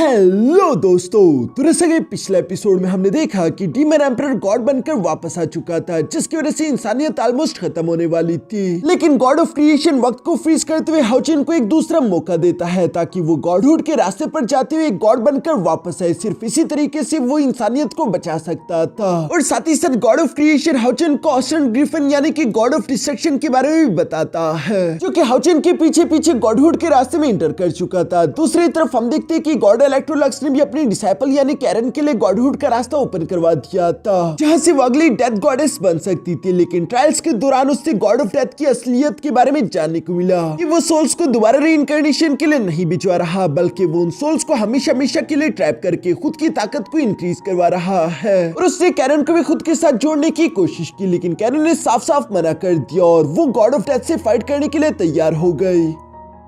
Hello दोस्तों, तो जैसा कि पिछले एपिसोड में हमने देखा कि डीमन एम्परर गॉड बनकर वापस आ चुका था, जिसकी वजह से इंसानियत ऑलमोस्ट खत्म होने वाली थी। लेकिन गॉड ऑफ क्रिएशन वक्त को फ्रीज करते हुए हाउचिन को एक दूसरा मौका देता है ताकि वो गॉडहुड के रास्ते पर जाते हुए गॉड बनकर वापस आए। सिर्फ इसी तरीके से वो इंसानियत को बचा सकता था। और साथ ही साथ गॉड ऑफ क्रिएशन हाउचिन को ऑस्टन ग्रिफिन यानी कि गॉड ऑफ डिस्ट्रक्शन के बारे में भी बताता है, जो कि हाउचिन के पीछे पीछे गॉडहुड के रास्ते में इंटर कर चुका था। दूसरी तरफ हम देखते हैं कि गॉड इलेक्ट्रोलक्स ने भी अपनी डिसाइपल यानी कैरन के लिए गॉडहुड का रास्ता ओपन करवा दिया था, जहां से वो अगली डेथ गॉडेस बन सकती थी। लेकिन ट्रायल्स के दौरान उससे गॉड ऑफ डेथ की असलियत के बारे में जानने को मिला कि वो सोल्स को दोबारा रीइंकार्नेशन के लिए नहीं भिजवा रहा, बल्कि वो उन सोल्स को हमेशा हमेशा के लिए ट्रैप करके खुद की ताकत को इंक्रीज करवा रहा है। और उसने कैरन को भी खुद के साथ जोड़ने की कोशिश की, लेकिन कैरन ने साफ साफ मना कर दिया और वो गॉड ऑफ डेथ से फाइट करने के लिए तैयार हो गई।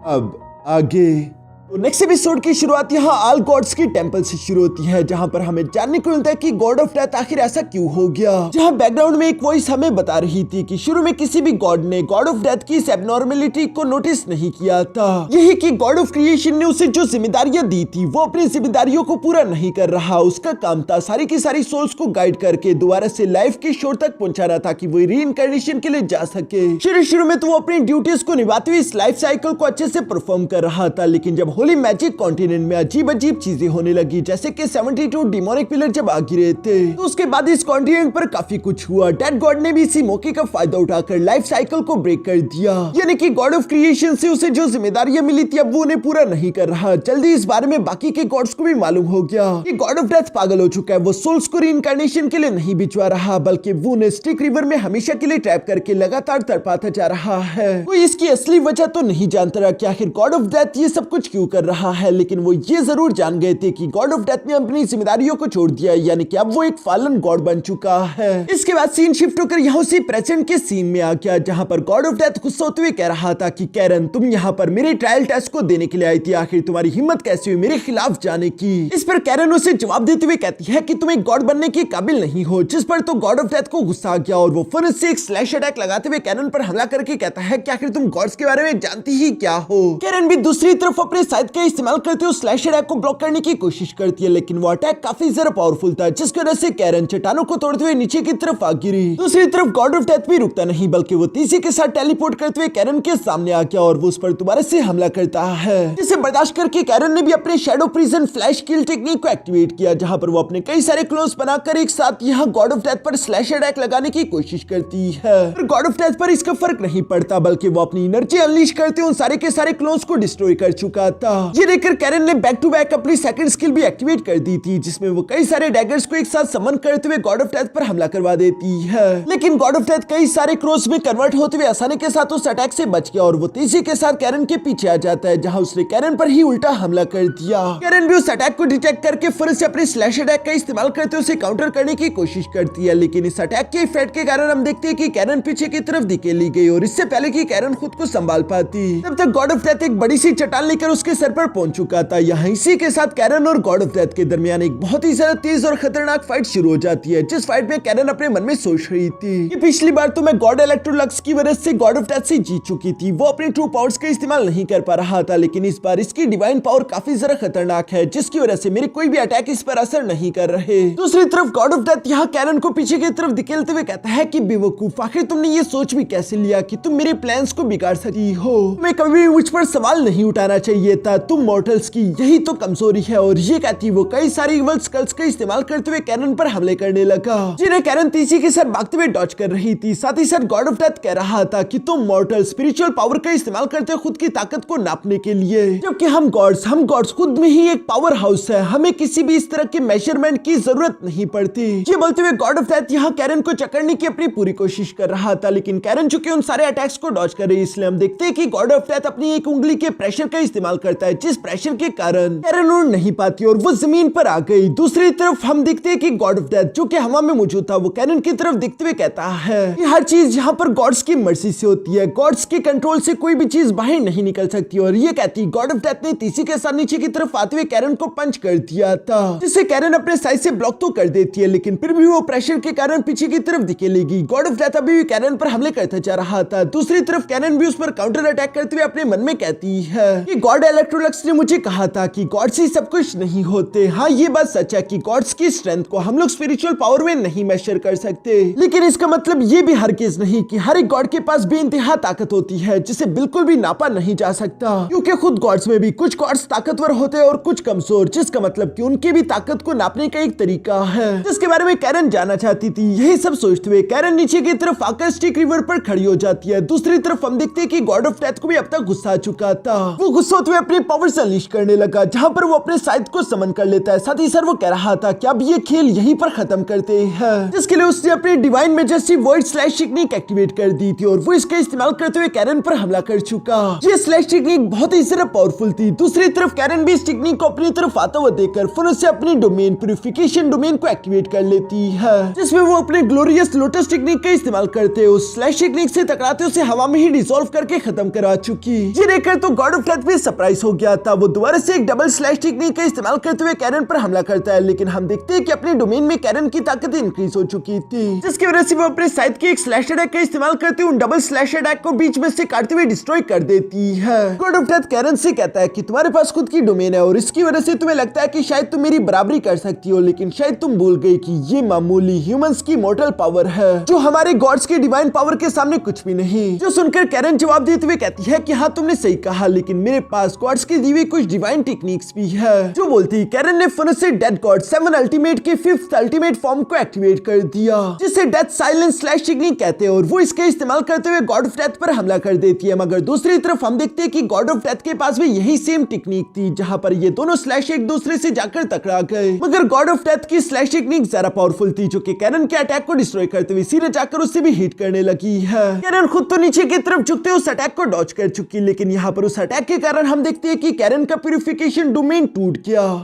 अब आगे तो नेक्स्ट एपिसोड की शुरुआत यहाँ ऑल गॉड्स की टेंपल से शुरू होती है, जहाँ पर हमें जानने को मिलता है कि गॉड ऑफ डेथ आखिर ऐसा क्यों हो गया। जहाँ बैकग्राउंड में एक वॉइस हमें बता रही थी कि शुरू में किसी भी गॉड ने गॉड ऑफ डेथ की इस एबनॉर्मेलिटी को नोटिस नहीं किया था। यही कि गॉड ऑफ क्रिएशन ने उसे जो जिम्मेदारियां दी थी वो अपनी जिम्मेदारियों को पूरा नहीं कर रहा। उसका काम था सारी की सारी सोल्स को गाइड करके दोबारा से लाइफ के शोर तक पहुंचाना ताकि वो रीइंकार्नेशन के लिए जा सके। शुरू में तो वो अपनी ड्यूटीज को निभाते हुए इस लाइफ साइकिल को अच्छे से परफॉर्म कर रहा था, लेकिन जब होली मैजिक कॉन्टिनेंट में अजीब अजीब चीजें होने लगी, जैसे कि 72 डिमोनिक पिलर जब आ गिरे थे, तो उसके बाद इस कॉन्टिनेंट पर काफी कुछ हुआ। डेड गॉड ने भी इसी मौके का फायदा उठाकर लाइफ साइकिल को ब्रेक कर दिया, यानी कि गॉड ऑफ क्रिएशन से उसे जो जिम्मेदारियां मिली थी अब वो उन्हें पूरा नहीं कर रहा। जल्दी इस बारे में बाकी के गॉड्स को भी मालूम हो गया कि गॉड ऑफ डेथ पागल हो चुका है। वो सोल्स को रीइंकार्नेशन के लिए नहीं भिजवा रहा, बल्कि वो उन्हें स्टिक रिवर में हमेशा के लिए ट्रैप करके लगातार तड़पाता जा रहा है। कोई इसकी असली वजह तो नहीं जानता रहा कि आखिर गॉड ऑफ डेथ ये सब कुछ क्यों कर रहा है, लेकिन वो ये जरूर जान गए थे कि गॉड ऑफ डेथ ने अपनी जिम्मेदारियों को छोड़ दिया, यानी कि अब वो एक फॉलन गॉड बन चुका है। इसके बाद सीन शिफ्ट होकर यहाँ उसी प्रेजेंट के सीन में आ गया, जहाँ पर गॉड ऑफ डेथ गुस्सा होते हुए कह रहा था कि कैरन, तुम यहाँ पर मेरे ट्रायल टेस्ट को देने के लिए आई थी, आखिर तुम्हारी हिम्मत कैसे हुई मेरे खिलाफ जाने की। इस पर कैरन उसे जवाब देते हुए कहती है कि तुम एक गॉड बनने के काबिल नहीं हो, जिस पर तो गॉड ऑफ डेथ को गुस्सा आ गया और वो फौरन से एक स्लैश अटैक लगाते हुए कैरन पर हमला करके कहता है कि आखिर तुम गॉड्स के बारे में जानती ही क्या हो। कैरन भी दूसरी तरफ अपने साइड का इस्तेमाल करते हुए स्लैश अटैक को ब्लॉक करने की कोशिश करती है, लेकिन वो अटैक काफी ज्यादा पावरफुल था, जिसकी वजह से कैरन चट्टानों को तोड़ते हुए नीचे की तरफ आ गिरी। दूसरी तरफ गॉड ऑफ डेथ भी रुकता नहीं, बल्कि वो तेजी के साथ टेलीपोर्ट करते हुए कैरन के सामने आ गया और वो उस पर दोबारा से हमला करता है। जिसे बर्दाश्त करके कैरन ने भी अपने शैडो प्रिजन फ्लैश किल टेक्निक को एक्टिवेट किया, जहां पर वो अपने कई सारे क्लोन्स बनाकर एक साथ यहाँ गॉड ऑफ डेथ पर स्लैश अटैक लगाने की कोशिश करती है। पर गॉड ऑफ डेथ पर इसका फर्क नहीं पड़ता, बल्कि वो अपनी एनर्जी अनलीश करते उन सारे के सारे क्लोन्स को डिस्ट्रॉय कर चुका था। ये देखकर कैरन ने बैक टू बैक अपनी सेकंड स्किल भी एक्टिवेट कर दी थी, जिसमें वो कई सारे डैगर्स को एक साथ समन करते हुए गॉड ऑफ डेथ पर हमला करवा देती है। लेकिन गॉड ऑफ डेथ कई सारे क्रॉस में कन्वर्ट होते हुए आसानी के साथ उस अटैक से बच गया और वो तेजी के साथ कैरन के पीछे आ जाता है, जहां उसने कैरन पर ही उल्टा हमला कर दिया। कैरन भी उस अटैक को डिटेक्ट करके फिर से अपने स्लैश अटैक का इस्तेमाल करते उसे काउंटर करने की कोशिश करती है, लेकिन इस अटैक के इफेक्ट के कारण हम देखते हैं कि कैरन पीछे की तरफ धकेली गई और इससे पहले कि कैरन खुद को संभाल पाती तब तक गॉड ऑफ डेथ एक बड़ी सी चट्टान लेकर उसके सर पर पहुंच चुका था। यहाँ इसी के साथ कैरन और गॉड ऑफ डेथ के दरमियान एक बहुत ही ज्यादा तेज और खतरनाक फाइट शुरू हो जाती है, जिस फाइट में कैरन अपने मन में सोच रही थी कि पिछली बार तो मैं गॉड इलेक्ट्रोलक्स की वजह से गॉड ऑफ डेथ से जीत चुकी थी, वो अपने ट्रू पावर्स का इस्तेमाल नहीं कर पा रहा था, लेकिन इस बार इसकी डिवाइन पावर काफी ज्यादा खतरनाक है, जिसकी वजह से मेरे कोई भी अटैक इस पर असर नहीं कर रहे। दूसरी तरफ गॉड ऑफ डेथ यहाँ कैरन को पीछे की तरफ धकेलते हुए कहता है कि बेवकूफ, आखिर तुमने ये सोच भी कैसे लिया कि तुम मेरे प्लान्स को बिगाड़ सकती हो। तुम्हें कभी भी मुझ पर सवाल नहीं उठाना चाहिए था, तुम मॉर्टल्स की यही तो कमजोरी है। और ये कहती वो कई सारी इवल स्कल्स का इस्तेमाल करते हुए कैरन पर हमले करने लगा, जिन्हें कैरन तेजी के साथ भागते हुए डॉज कर रही थी। साथ ही साथ गॉड ऑफ डेथ कह रहा था कि तुम मॉर्टल स्पिरिचुअल पावर का इस्तेमाल करते हो खुद की ताकत को नापने के लिए, जबकि हम गॉड्स खुद में ही एक पावर हाउस है, हमें किसी भी इस तरह के मेजरमेंट की जरूरत नहीं पड़ती। ये बोलते हुए गॉड ऑफ डेथ यहाँ कैरन को चकरने की अपनी पूरी कोशिश कर रहा था, लेकिन कैरन चूंकि उन सारे अटैक्स को डॉज कर रही, इसलिए हम देखते हैं कि गॉड ऑफ डेथ अपनी एक उंगली के प्रेशर का इस्तेमाल करता है, जिस प्रेशर के कारण कैरन उड़ नहीं पाती और वो जमीन पर आ गई। दूसरी तरफ हम देखते हैं कि गॉड ऑफ डेथ जो कि हवा में मौजूद था, वो कैरन की तरफ देखते हुए कहता है कि हर चीज यहाँ पर गॉड्स की मर्जी से होती है, गॉड्स के कंट्रोल से कोई भी चीज बाहर नहीं निकल सकती। और ये कहती गॉड ऑफ डेथ ने तीसी के साथ नीचे की तरफ आते हुए कैरन को पंच कर दिया था, जिससे कैरन अपने साइड से ब्लॉक तो कर देती है, लेकिन फिर भी वो प्रेशर के कारण पीछे की तरफ धकेलेगी। गॉड ऑफ डेथ अभी भी कैरन पर हमले करता जा रहा था। दूसरी तरफ कैरन भी उस पर काउंटर अटैक करते हुए अपने मन में कहती है कि गॉड इलेक्ट्रोलक्स ने मुझे कहा था कि गॉड से सब कुछ नहीं होते। हाँ, ये बात सच है कि गॉड्स की स्ट्रेंथ को हम लोग स्पिरिचुअल पावर में नहीं मेजर कर सकते, लेकिन इसका मतलब ये भी हरगिज नहीं कि हर एक गॉड के पास बेइंतहा ताकत होती है जिसे बिल्कुल भी नापा नहीं जा सकता, क्योंकि खुद गॉड्स में भी कुछ गॉड्स ताकतवर होते हैं और कुछ कमजोर, जिसका मतलब कि उनकी भी ताकत को नापने का एक तरीका है जिसके बारे में कैरन जानना चाहती थी। यही सब सोचते हुए कैरन नीचे की तरफ आकर स्टिक रिवर पर खड़ी हो जाती है। दूसरी तरफ हम देखते हैं कि गॉड ऑफ डेथ को भी अब तक गुस्सा आ चुका था। वो गुस्सा होते हुए अपने पावर से अनलीश करने लगा, जहां पर वो अपने साइड को समन कर लेता है। साथ ही सर वो कह रहा था कि अब ये खेल यहीं पर खत्म करते हैं, जिसके लिए उसने अपनी divine majesty word slash technique activate कर दी थी और वो इसका इस्तेमाल करते हुए कैरन पर हमला कर चुका। ये स्लैश टेक्निक बहुत ही ज्यादा पावरफुल थी। दूसरी तरफ कैरन भी इस टेक्निक को अपनी तरफ आता हुआ देखकर फिर उससे अपनी डोमेन प्यूरिफिकेशन डोमेन को एक्टिवेट कर लेती है, जिसमें वो अपने ग्लोरियस लोटस टेक्निक का इस्तेमाल करते हुए उस स्लैश टेक्निक से टकराते उसे हवा में ही डिसॉल्व करके खत्म करा चुकी। ये देखकर तो गॉड ऑफ डेथ भी सरप्राइज हो गया था। वो दोबारा से एक डबल स्लैश टेक्निक का इस्तेमाल करते हुए कैरन पर हमला करता है, लेकिन हम देखते हैं कि अपने डोमेन में कैरन की ताकत इंक्रीज हो चुकी थी, जिसकी वजह से वो अपने साइड के एक स्लैश अटैक का इस्तेमाल करते हुए उन डबल स्लैश अटैक को बीच में से काटते हुए डिस्ट्रॉय कर देती है। गॉड ऑफ डेथ कैरन से कहता है कि तुम्हारे पास खुद की डोमेन है और इसकी वजह से तुम्हें लगता है कि शायद तुम मेरी बराबरी कर सकती हो, लेकिन शायद तुम भूल गई कि ये मामूली ह्यूमंस की मॉर्टल पावर है जो हमारे गॉड्स के डिवाइन पावर के सामने कुछ भी नहीं। जो सुनकर कैरन जवाब देते हुए कहती है कि हाँ तुमने सही कहा, लेकिन मेरे पास गॉड्स की दी हुई कुछ डिवाइन टेक्निक्स भी है। जो बोलती कैरन ने फिर से डेड गॉड 7 अल्टीमेट के 5th अल्टीमेट फॉर्म को एक्टिवेट कर दिया, जिसे डेथ साइलेंस स्लैश टेक्निक कहते हैं, और वो इसका इस्तेमाल करते हुए गॉड ऑफ डेथ पर हमला कर देती है। मगर दूसरी तरफ हम देखते हैं कि गॉड ऑफ डेथ के पास भी यही सेम टेक्निक थी, जहां पर ये दोनों स्लैश एक दूसरे से जाकर टकरा गए। मगर गॉड ऑफ डेथ की स्लैश टेक्निक ज्यादा पावरफुल थी, जो कि कैरन के अटैक को डिस्ट्रॉय करते हुए सीधे जाकर उससे भी हिट करने लगी है। कैरन खुद तो नीचे की तरफ झुकते उस अटैक को डॉज कर चुकी, लेकिन यहाँ पर उस अटैक के कारण हम देखते हैं कि कैरन का प्यूरिफिकेशन डोमेन टूट गया।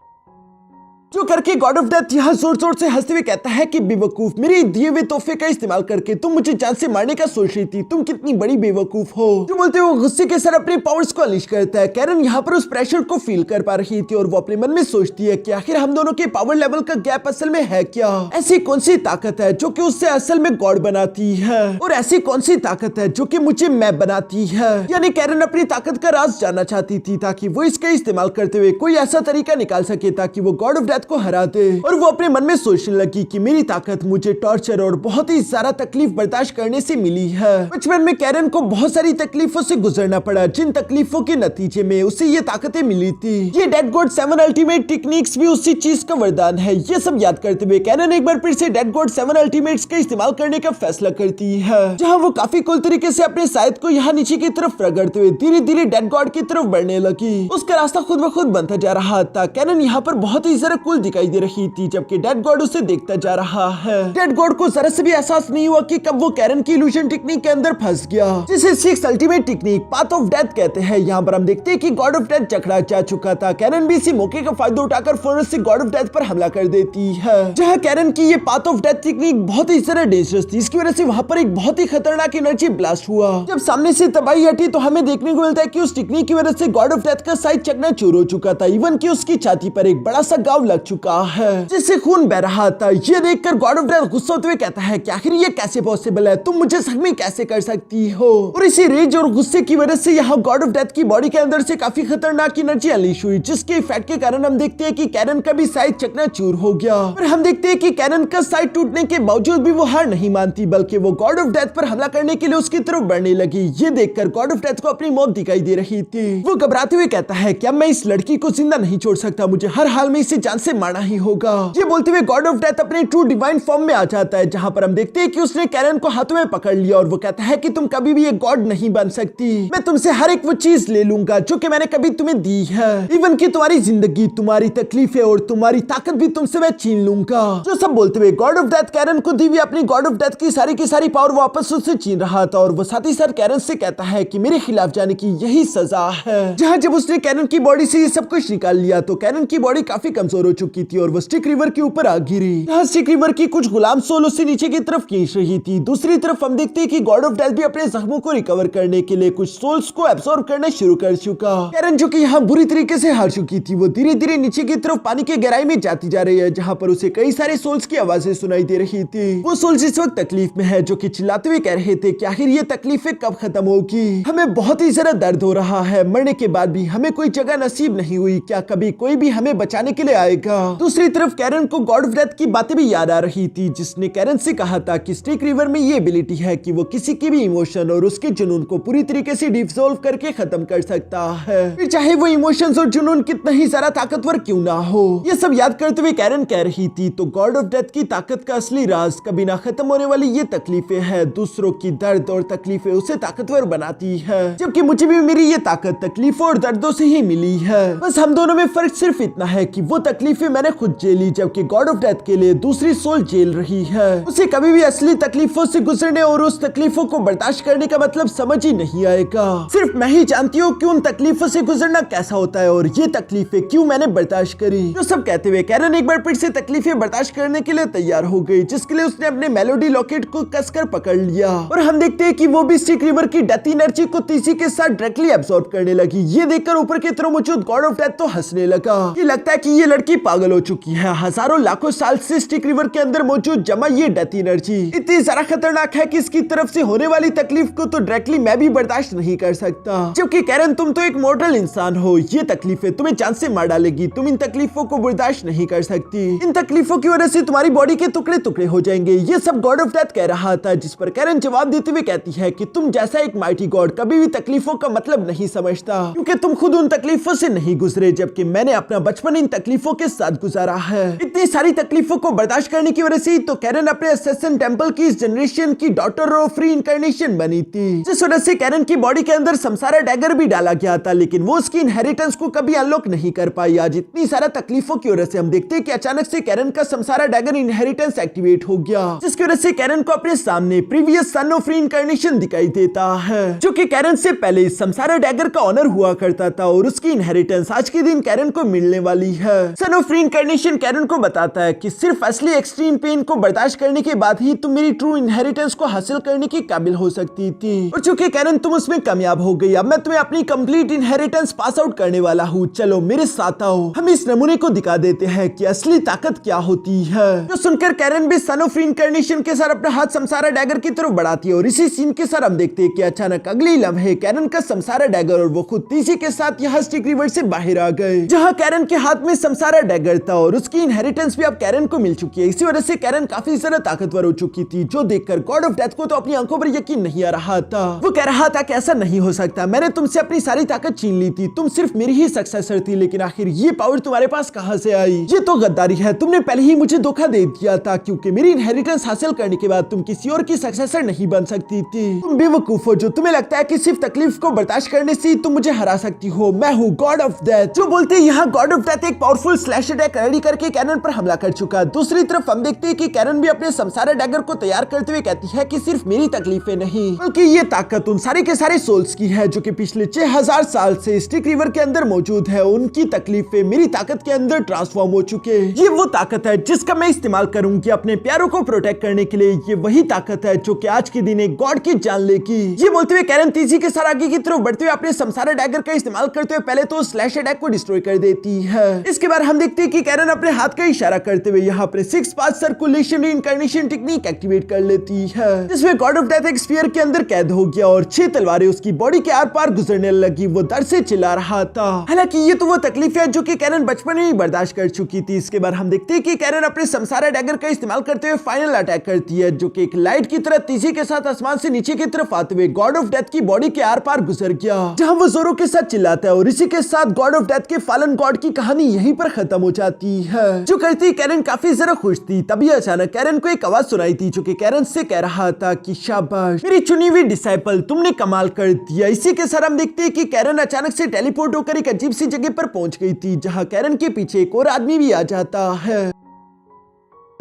जो करके गॉड ऑफ डेथ यहाँ जोर जोर से हंसते हुए कहता है कि बेवकूफ, मेरे दिए हुए तोहफे का इस्तेमाल करके तुम मुझे जान से मारने का सोच रही थी, तुम कितनी बड़ी बेवकूफ हो। जो बोलते हुए गुस्से के साथ अपने पावर्स को अनलीश करता है। कैरन यहाँ पर उस प्रेशर को फील कर पा रही थी और वो अपने मन में सोचती है कि आखिर हम दोनों के पावर लेवल का गैप असल में है क्या। ऐसी कौन सी ताकत है जो कि उससे असल में गॉड बनाती है, और ऐसी कौन सी ताकत है जो कि मुझे मैं बनाती है। यानी कैरन अपनी ताकत का राज जानना चाहती थी, ताकि वो इसका इस्तेमाल करते हुए कोई ऐसा तरीका निकाल सके ताकि वो गॉड ऑफ डेथ को हरा दे। और वो अपने मन में सोचने लगी कि मेरी ताकत मुझे टॉर्चर और बहुत ही ज्यादा तकलीफ बर्दाश्त करने से मिली है। बचपन में कैरन को बहुत सारी तकलीफों से गुजरना पड़ा, जिन तकलीफों के नतीजे में उसे ये ताकतें मिली थी। ये डेड गॉड 7 अल्टीमेट टेक्निक्स भी उसी चीज का वरदान है। ये सब याद करते हुए कैरन एक बार फिर से डेड गॉड 7 अल्टीमेट्स का इस्तेमाल करने का फैसला करती है, जहां वो काफी कूल तरीके से अपने साइड को यहाँ नीचे की तरफ रगड़ते हुए धीरे धीरे डेड गॉड की तरफ बढ़ने लगी। उसका रास्ता खुद ब खुद बनता जा रहा था। कैरन यहाँ पर बहुत ही ज्यादा कूल दिखाई दे रही थी, जबकि डेड गॉड उसे देखता जा रहा है। डेड गॉड को जरा से भी एहसास नहीं हुआ कि कब वो कैरन की इल्यूजन टेक्निक के अंदर फंस गया, जिसे 6 ultimate technique path of death कहते हैं। यहाँ पर हम देखते हैं कि गॉड ऑफ डेथ जकड़ा जा चुका था। कैरन भी इसी मौके का फायदा उठाकर फौरन से गॉड ऑफ डेथ पर हमला कर देती है, जहाँ कैरन की ये पाथ ऑफ डेथ टेक्निक बहुत ही ज्यादा डेंजरस थी। इसकी वजह से वहाँ पर एक बहुत ही खतरनाक एनर्जी ब्लास्ट हुआ। जब सामने से तबाही हटी तो हमें देखने को मिलता है कि उस टेक्निक की वजह से गॉड ऑफ डेथ का साइड चकनाचूर हो चुका था। इवन कि उसकी छाती पर एक बड़ा सा घाव लग चुका है, जिससे खून बह रहा था। ये देखकर गॉड ऑफ डेथ गुस्सा होते हुए कहता है कि आखिर ये कैसे पॉसिबल है, तुम मुझे जख्मी कैसे कर सकती हो। और इसी रेज और गुस्से की वजह से यहाँ गॉड ऑफ डेथ की बॉडी के अंदर से काफी खतरनाक एनर्जी अनलीश हुई, जिसके इफेक्ट के कारण हम देखते हैं कि कैरन का भी साइड चकनाचूर हो गया। और हम देखते हैं कि कैरन का साइड टूटने के बावजूद भी वो हार नहीं मानती, बल्कि वो गॉड ऑफ डेथ पर हमला करने के लिए उसकी तरफ बढ़ने लगी। ये देखकर गॉड ऑफ डेथ को अपनी मौत दिखाई दे रही थी। वो घबराते हुए कहता है कि अब मैं इस लड़की को जिंदा नहीं छोड़ सकता, मुझे हर हाल में इसे जान से मारना ही होगा। ये बोलते हुए गॉड ऑफ डेथ अपने ट्रू डिवाइन फॉर्म में आ जाता है, जहां पर हम देखते हैं कि उसने कैरन को हाथों में पकड़ लिया और वो कहता है कि तुम कभी भी एक गॉड नहीं बन सकती। मैं तुमसे हर एक वो चीज ले लूंगा जो कि मैंने कभी तुम्हें दी है, इवन कि तुम्हारी जिंदगी, तुम्हारी तकलीफें और तुम्हारी ताकत भी तुमसे मैं छीन लूंगा। जो सब बोलते हुए गॉड ऑफ डेथ कैरन को दी हुई अपनी गॉड ऑफ डेथ की सारी पावर वापस उससे छीन रहा था, और वो साथ ही साथ कैरन से कहता है कि मेरे खिलाफ जाने की यही सजा है। जहां जब उसने कैरन की बॉडी से ये सब कुछ निकाल लिया तो कैरन की बॉडी काफी कमजोर हो चुकी थी और वो स्टिक रिवर के ऊपर आ गिरी। यहाँ स्टिक रिवर की कुछ गुलाम सोल उससे नीचे की तरफ खींच रही थी। दूसरी तरफ हम देखते हैं कि गॉड ऑफ डेथ भी अपने जख्मों को रिकवर करने के लिए कुछ सोल्स को एब्सॉर्ब करना शुरू कर चुका। कैरन जो कि यहाँ बुरी तरीके से हार चुकी थी, वो धीरे धीरे नीचे की तरफ पानी के गहराई में जाती जा रही है, जहाँ पर उसे कई सारे सोल्स की आवाजें सुनाई दे रही थी। वो सोल्स इस वक्त तकलीफ में है, जो कि चिल्लाते हुए कह रहे थे कि आखिर ये तकलीफें कब खत्म होगी। हमें बहुत ही ज्यादा दर्द हो रहा है, मरने के बाद भी हमें कोई जगह नसीब नहीं हुई, क्या कभी कोई भी हमें बचाने के लिए आएगा। दूसरी तरफ कैरन को गॉड ऑफ डेथ की बातें भी याद आ रही थी, जिसने कैरन से कहा था कि स्टिक रिवर में ये एबिलिटी है कि वो किसी की भी इमोशन और उसके जुनून को पूरी तरीके से डिसॉल्व करके खत्म कर सकता है, फिर चाहे वो इमोशंस और जुनून कितना ही सारा ताकतवर क्यों ना हो। ये सब याद करते हुए कैरन कह रही थी, तो गॉड ऑफ डेथ की ताकत का असली राज कभी ना खत्म होने वाली ये तकलीफें हैं। दूसरों की दर्द और तकलीफें उसे ताकतवर बनाती है, जबकि मुझे भी मेरी ये ताकत तकलीफों और दर्दों से ही मिली है। बस हम दोनों में फर्क सिर्फ इतना है कि वो तकलीफें मैंने खुद झेली, जबकि गॉड ऑफ डेथ के लिए दूसरी सोल झेल रही है। उसे कभी भी असली तकलीफों से गुजरने और उस तकलीफों को बर्दाश्त करने का मतलब समझ ही नहीं आएगा। सिर्फ मैं ही जानती हूँ कि उन तकलीफों से गुजरना कैसा होता है और ये तकलीफें क्यों मैंने बर्दाश्त करी। जो सब कहते हुए कैरन एक बार फिर से तकलीफें बर्दाश्त करने के लिए तैयार हो गई, जिसके लिए उसने अपने मेलोडी लॉकेट को कसकर पकड़ लिया और हम देखते हैं कि वो भी स्टिक रिवर की डेथ एनर्जी को तीसी के साथ डायरेक्टली एब्सॉर्ब करने लगी। ये देखकर ऊपर की तरफ मौजूद गॉड ऑफ डेथ तो हंसने लगा। ये लगता है कि ये लड़की पागल हो चुकी है। हजारों लाखों साल से स्टिक रिवर के अंदर मौजूद जमा ये डेथ एनर्जी इतनी ज्यादा खतरनाक है कि इसकी तरफ से होने वाली तकलीफ को तो डायरेक्टली मैं भी बर्दाश्त नहीं कर सकता। जबकि कैरन तुम तो एक मॉर्टल इंसान हो, ये तकलीफें तुम्हें जान से मार डालेगी, तुम इन तकलीफों को बर्दाश्त नहीं कर सकती, इन तकलीफों की वजह से तुम्हारी बॉडी के टुकड़े टुकड़े हो जाएंगे। ये सब गॉड ऑफ डेथ कह रहा था, जिस पर कैरन जवाब देते हुए कहती है कि तुम जैसा एक माइटी गॉड कभी भी तकलीफों का मतलब नहीं समझता, क्योंकि तुम खुद उन तकलीफों से नहीं गुजरे, जबकि मैंने अपना बचपन इन तकलीफों के साथ गुजारा है। इतनी सारी तकलीफों को बर्दाश्त करने की वजह से तो कैरन अपने असैसिन टेंपल की इस जनरेशन की डॉटर ऑफ फ्री इनकार्नेशन बनी थी, जिस वजह से कैरन की बॉडी के अंदर समसारा डैगर भी डाला गया था, लेकिन वो उसकी इनहेरिटेंस को कभी अनलॉक नहीं कर पाई। आज इतनी सारा तकलीफों की वजह से हम देखते हैं कि अचानक से कैरन का समसारा डैगर इनहेरिटेंस एक्टिवेट हो गया, जिसकी वजह से कैरन को अपने सामने previous sun of free incarnation दिखाई देता है, जो कि कैरन से पहले इस समसारा डैगर का ऑनर हुआ करता था और उसकी इनहेरिटेंस आज के दिन कैरन को मिलने वाली है। Son of free incarnation Karen को बताता है कि सिर्फ असली एक्सट्रीम पेन को बर्दाश्त करने के बाद ही तुम मेरी ट्रू इनहेरिटेंस को हासिल करने के काबिल हो सकती थी, और चूंकि कैरन तुम उसमें कामयाब हो गई, अब मैं तुम्हें अपनी कंप्लीट इनहेरिटेंस पास आउट करने वाला हूँ। चलो मेरे साथ आओ, हम इस नमूने को दिखा देते हैं कि असली ताकत क्या होती है। जो सुनकर कैरन भी सन ऑफ इनकार्नेशन के साथ अपना हाथ समसारा डैगर की तरफ बढ़ाती है और इसी सीन के साथ हम देखते हैं कि अचानक अगले लम्हे कैरन का समसारा डैगर और वो खुद तीसी के साथ यहाँ स्टिक रिवर से बाहर आ गए, जहाँ कैरन के हाथ में समसारा डैगर था और उसकी इनहेरिटेंस भी अब कैरन को मिल चुकी है। इसी वजह से कैरन काफी ज्यादा ताकतवर हो चुकी थी, जो देखकर गॉड ऑफ डेथ को तो अपनी आंखों पर यकीन नहीं आ रहा था। वो कह रहा था कि ऐसा नहीं हो सकता, मैंने तुमसे अपनी सारी ताकत छीन ली थी, तुम सिर्फ मेरी ही सक्सेसर थी, लेकिन आखिर ये पावर तुम्हारे पास कहां से आई? ये तो गद्दारी है, तुमने पहले ही मुझे धोखा दे दिया था, क्योंकि मेरी इनहेरिटेंस हासिल करने के बाद तुम किसी और की सक्सेसर नहीं बन सकती थी। तुम बेवकूफ हो जो तुम्हें लगता है कि सिर्फ तकलीफ को बर्दाश्त करने से तुम मुझे हरा सकती हो। मैं हूँ गॉड ऑफ डेथ। जो बोलते हैं यहाँ गॉड ऑफ डेथ एक पावरफुल स्लैश अटैक रेडी करके कैरन पर हमला कर चुका। दूसरी तरफ हम देखते हैं कि कैरन भी अपने समसारा डैगर को तैयार करते हुए कहती है कि सिर्फ मेरी तकलीफें नहीं, बल्कि ये ताकत उन सारे के सारे सोल्स की है जो कि पिछले 6000 साल से स्टिक रिवर के अंदर मौजूद है। उनकी तकलीफें मेरी ताकत के अंदर ट्रांसफॉर्म हो चुके। ये वो ताकत है जिसका मैं इस्तेमाल करूंगी अपने प्यारों को प्रोटेक्ट करने के लिए। ये वही ताकत है जो कि आज के दिन एक गॉड की जान लेगी। ये बोलते हुए कैरन तेजी के साथ आगे की तरफ बढ़ते हुए अपने समसारा डैगर का इस्तेमाल करते हुए पहले तो स्लैश अटैक को डिस्ट्रॉय कर देती है। इसके बाद हम देखते हैं कि कैरन अपने हाथ का इशारा करते हुए यहाँ पर 6 path circulation incarnation technique activate कर लेती है, जिसमें गॉड ऑफ डेथ एक स्फीयर के अंदर कैद हो गया और 6 तलवारें उसकी बॉडी के आर पार गुजरने लगी। वो दर्द से चिल्ला रहा था। हालांकि ये तो वो तकलीफ है जो कि कैरन बचपन में ही बर्दाश्त कर चुकी थी। इसके बाद हम देखते हैं कि कैरन अपने समसारा डैगर का इस्तेमाल करते हुए फाइनल अटैक करती है, जो कि एक लाइट की तरह तेजी के साथ आसमान से नीचे की तरफ आते हुए गॉड ऑफ डेथ की बॉडी के आर पार गुजर गया, जहां वो जोरों के साथ चिल्लाता है और इसी के साथ गॉड ऑफ डेथ के फॉलन गॉड की कहानी यहीं पर खत्म हो जाती है। जो करती कैरन काफी जरा खुश थी। तभी अचानक कैरन को एक आवाज सुनाई थी जो कि कैरन से कह रहा था कि शाबाश मेरी चुनी हुई डिसाइपल, तुमने कमाल कर दिया। इसी के साथ हम देखते हैं कि कैरन अचानक से टेलीपोर्ट होकर एक अजीब सी जगह पर पहुंच गई थी, जहां कैरन के पीछे एक और आदमी भी आ जाता है।